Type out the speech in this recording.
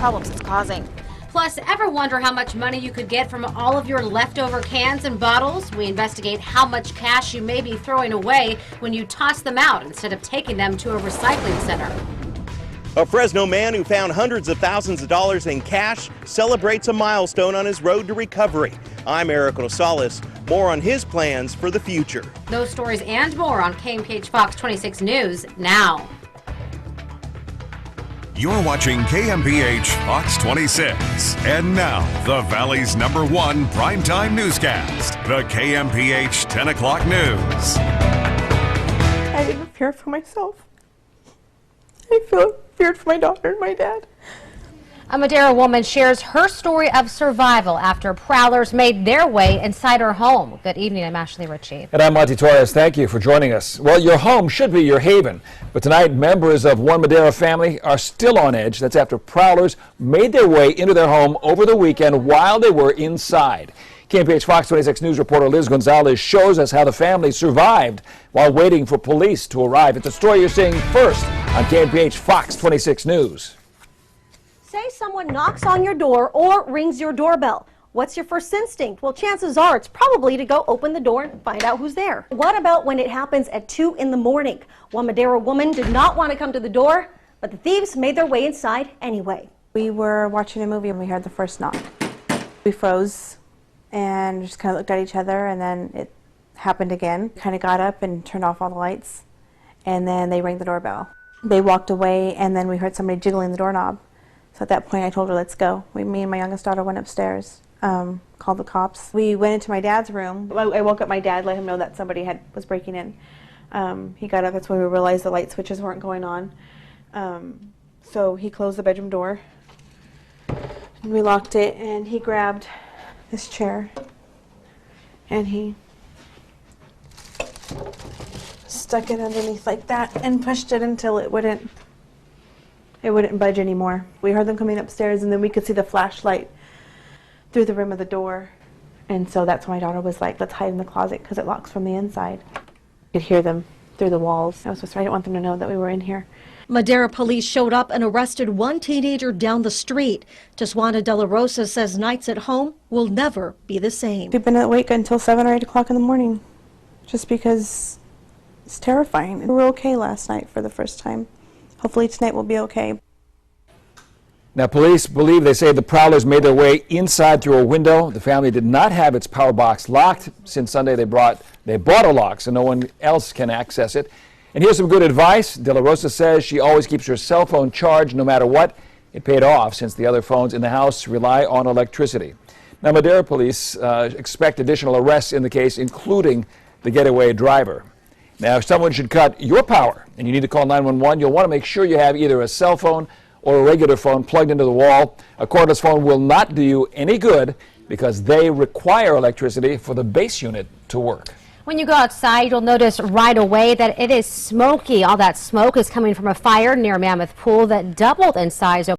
problems it's causing. Plus, ever wonder how much money you could get from all of your leftover cans and bottles? We investigate how much cash you may be throwing away when you toss them out instead of taking them to a recycling center. A Fresno man who found hundreds of thousands of dollars in cash celebrates a milestone on his road to recovery. I'm Eric Rosales. More on his plans for the future. Those stories and more on KMPH Fox 26 News now. You're watching KMPH Fox 26. And now, the Valley's #1 primetime newscast, the KMPH 10 o'clock news. I didn't fear for myself. I feared for my daughter and my dad. A Madera woman shares her story of survival after prowlers made their way inside her home. Good evening, I'm Ashley Ritchie. And I'm Monty Torres. Thank you for joining us. Well, your home should be your haven, but tonight members of one Madera family are still on edge. That's after prowlers made their way into their home over the weekend while they were inside. KMPH Fox 26 News reporter Liz Gonzalez shows us how the family survived while waiting for police to arrive. It's a story you're seeing first on KMPH Fox 26 News. Say someone knocks on your door or rings your doorbell. What's your first instinct? Well, chances are it's probably to go open the door and find out who's there. What about when it happens at 2 in the morning? One Madera woman did not want to come to the door, but the thieves made their way inside anyway. We were watching a movie and we heard the first knock. We froze and just kind of looked at each other, and then it happened again. Kind of got up and turned off all the lights, and then they rang the doorbell. They walked away, and then we heard somebody jiggling the doorknob. So at that point I told her, let's go. Me and my youngest daughter went upstairs, called the cops. We went into my dad's room. I woke up my dad, let him know that somebody was breaking in. He got up, that's when we realized the light switches weren't going on. So he closed the bedroom door, and we locked it, and he grabbed this chair, and he stuck it underneath like that and pushed it until it wouldn't budge anymore. We heard them coming upstairs, and then we could see the flashlight through the rim of the door. And so that's when my daughter was like, let's hide in the closet because it locks from the inside. You could hear them through the walls. I didn't want them to know that we were in here. Madera police showed up and arrested one teenager down the street. Taswanda De La Rosa says nights at home will never be the same. We've been awake until 7 or 8 o'clock in the morning just because it's terrifying. We were okay last night for the first time. Hopefully tonight will be okay. Now, police believe, they say, the prowlers made their way inside through a window. The family did not have its power box locked. Since Sunday, they bought a lock so no one else can access it. And here's some good advice. De La Rosa says she always keeps her cell phone charged no matter what. It paid off since the other phones in the house rely on electricity. Now, Madera police expect additional arrests in the case, including the getaway driver. Now, if someone should cut your power and you need to call 911, you'll want to make sure you have either a cell phone or a regular phone plugged into the wall. A cordless phone will not do you any good because they require electricity for the base unit to work. When you go outside, you'll notice right away that it is smoky. All that smoke is coming from a fire near Mammoth Pool that doubled in size